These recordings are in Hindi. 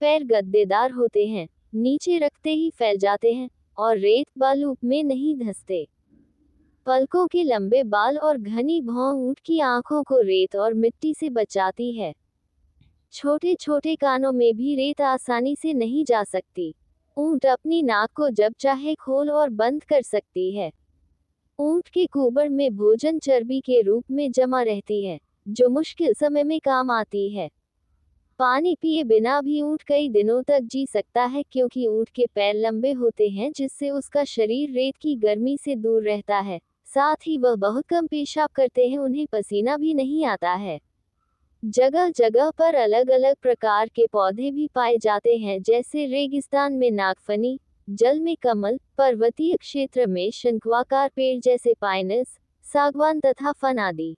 पैर गद्देदार होते हैं, नीचे रखते ही फैल जाते हैं और रेत बालू में नहीं धंसते। पलकों के लंबे बाल और घनी भौं ऊंट की आंखों को रेत और मिट्टी से बचाती है। छोटे छोटे कानों में भी रेत आसानी से नहीं जा सकती। ऊंट अपनी नाक को जब चाहे खोल और बंद कर सकती है। ऊंट के कुबर में भोजन चर्बी के रूप में जमा रहती है, जो मुश्किल समय में काम आती है। पानी पिए बिना भी ऊंट कई दिनों तक जी सकता है, क्योंकि ऊंट के पैर लंबे होते हैं जिससे उसका शरीर रेत की गर्मी से दूर रहता है। साथ ही वह बहुत कम पेशाब करते हैं, उन्हें पसीना भी नहीं आता है। जगह जगह पर अलग अलग प्रकार के पौधे भी पाए जाते हैं, जैसे रेगिस्तान में नागफनी, जल में कमल, पर्वतीय क्षेत्र में शंक्वाकार पेड़ जैसे पाइनस, सागवान तथा फन आदि।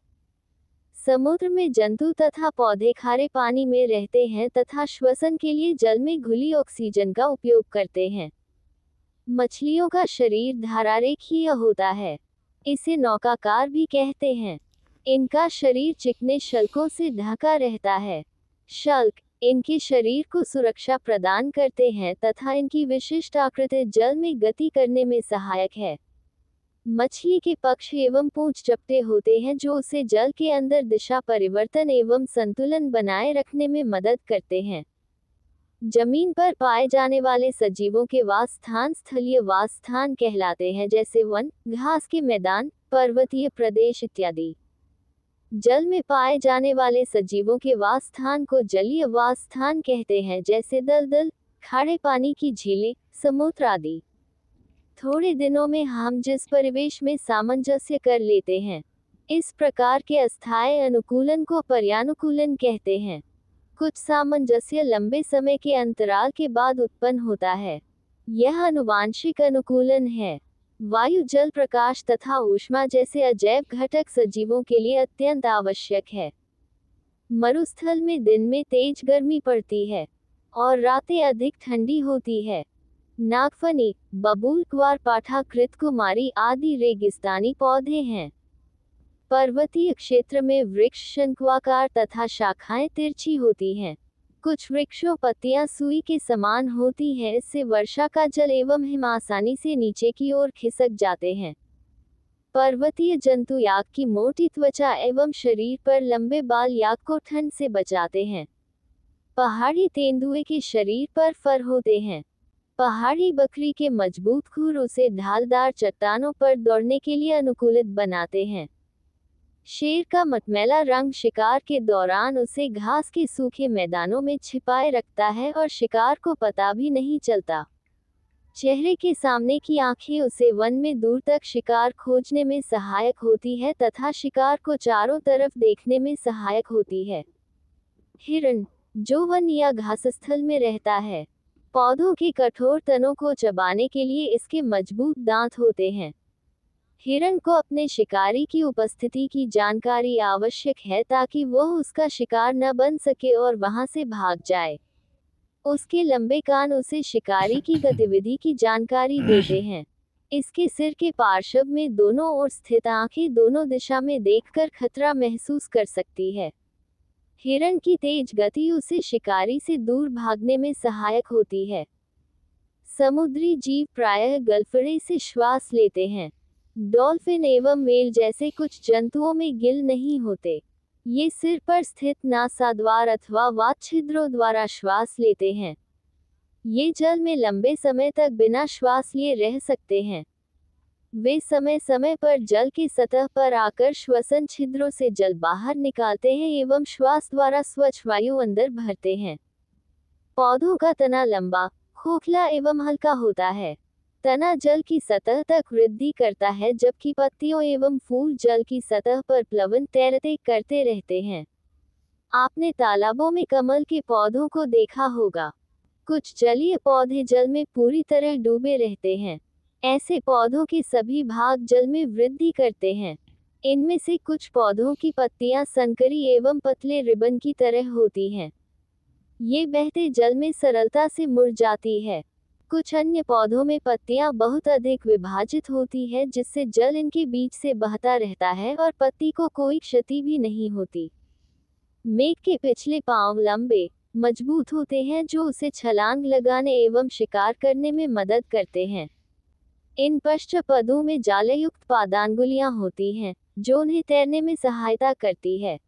समुद्र में जंतु तथा पौधे खारे पानी में रहते हैं तथा श्वसन के लिए जल में घुली ऑक्सीजन का उपयोग करते हैं। मछलियों का शरीर धारारेखीय होता है, इसे नौकाकार भी कहते हैं। इनका शरीर चिकने शल्कों से ढका रहता है। शल्क इनके शरीर को सुरक्षा प्रदान करते हैं तथा इनकी विशिष्ट आकृति जल में गति करने में सहायक है। मछली के पक्ष एवं पूंछ चपटे होते हैं, जो उसे जल के अंदर दिशा परिवर्तन एवं संतुलन बनाए रखने में मदद करते हैं। जमीन पर पाए जाने वाले सजीवों के वास स्थान स्थलीय वास स्थान कहलाते हैं, जैसे वन, घास के मैदान, पर्वतीय प्रदेश इत्यादि। जल में पाए जाने वाले सजीवों के वास स्थान को जलीय वास स्थान कहते हैं, जैसे दलदल, खारे पानी की झीलें, समुद्र आदि। थोड़े दिनों में हम जिस परिवेश में सामंजस्य कर लेते हैं, इस प्रकार के अस्थायी अनुकूलन को पर्यानुकूलन कहते हैं। कुछ सामंजस्य लंबे समय के अंतराल के बाद उत्पन्न होता है। यह आनुवांशिक अनुकूलन है। वायु, जल, प्रकाश तथा ऊष्मा जैसे अजैव घटक सजीवों के लिए अत्यंत आवश्यक है। मरुस्थल में दिन में तेज गर्मी पड़ती है और रातें अधिक ठंडी होती है। नागफनी, बबूल, क्वारपाठा, कृतकुमारी आदि रेगिस्तानी पौधे हैं। पर्वतीय क्षेत्र में वृक्ष शंक्वाकार तथा शाखाएं तिरछी होती हैं। कुछ वृक्षों पत्तियां सुई के समान होती हैं, इससे वर्षा का जल एवं हिम आसानी से नीचे की ओर खिसक जाते हैं। पर्वतीय जंतु याक की मोटी त्वचा एवं शरीर पर लंबे बाल याक को ठंड से बचाते हैं। पहाड़ी तेंदुए के शरीर पर फर होते हैं। पहाड़ी बकरी के मजबूत खुर उसे ढालदार चट्टानों पर दौड़ने के लिए अनुकूलित बनाते हैं। शेर का मटमैला रंग शिकार के दौरान उसे घास के सूखे मैदानों में छिपाए रखता है और शिकार को पता भी नहीं चलता। चेहरे के सामने की आंखें उसे वन में दूर तक शिकार खोजने में सहायक होती है तथा शिकार को चारों तरफ देखने में सहायक होती है। हिरण, जो वन या घासस्थल में रहता है, पौधों के कठोर तनों को चबाने के लिए इसके मजबूत दांत होते हैं। हिरण को अपने शिकारी की उपस्थिति की जानकारी आवश्यक है, ताकि वह उसका शिकार न बन सके और वहां से भाग जाए। उसके लंबे कान उसे शिकारी की गतिविधि की जानकारी देते हैं। इसके सिर के पार्श्व में दोनों ओर स्थित आंखें दोनों दिशा में देखकर खतरा महसूस कर सकती है। हिरण की तेज गति उसे शिकारी से दूर भागने में सहायक होती है। समुद्री जीव प्रायः गलफड़े से श्वास लेते हैं। डॉल्फिन एवं व्हेल जैसे कुछ जंतुओं में गिल नहीं होते। ये सिर पर स्थित नासाद्वार अथवा वात छिद्रों द्वारा श्वास लेते हैं। ये जल में लंबे समय तक बिना श्वास लिए रह सकते हैं। वे समय समय पर जल की सतह पर आकर श्वसन छिद्रों से जल बाहर निकालते हैं एवं श्वास द्वारा स्वच्छ वायु अंदर भरते हैं। पौधों का तना लंबा, खोखला एवं हल्का होता है। तना जल की सतह तक वृद्धि करता है, जबकि पत्तियों एवं फूल जल की सतह पर प्लवन तैरते करते रहते हैं। आपने तालाबों में कमल के पौधों को देखा होगा। कुछ जलीय पौधे जल में पूरी तरह डूबे रहते हैं। ऐसे पौधों के सभी भाग जल में वृद्धि करते हैं। इनमें से कुछ पौधों की पत्तियां संकरी एवं पतले रिबन की तरह होती हैं। ये बहते जल में सरलता से मुरझाती है। कुछ अन्य पौधों में पत्तियां बहुत अधिक विभाजित होती है, जिससे जल इनके बीच से बहता रहता है और पत्ती को कोई क्षति भी नहीं होती। मेघ के पिछले पांव लंबे, मजबूत होते हैं जो उसे छलांग लगाने एवं शिकार करने में मदद करते हैं। इन पश्चपदों में जालेयुक्त पादांगुलियां होती हैं, जो उन्हें तैरने में सहायता करती है।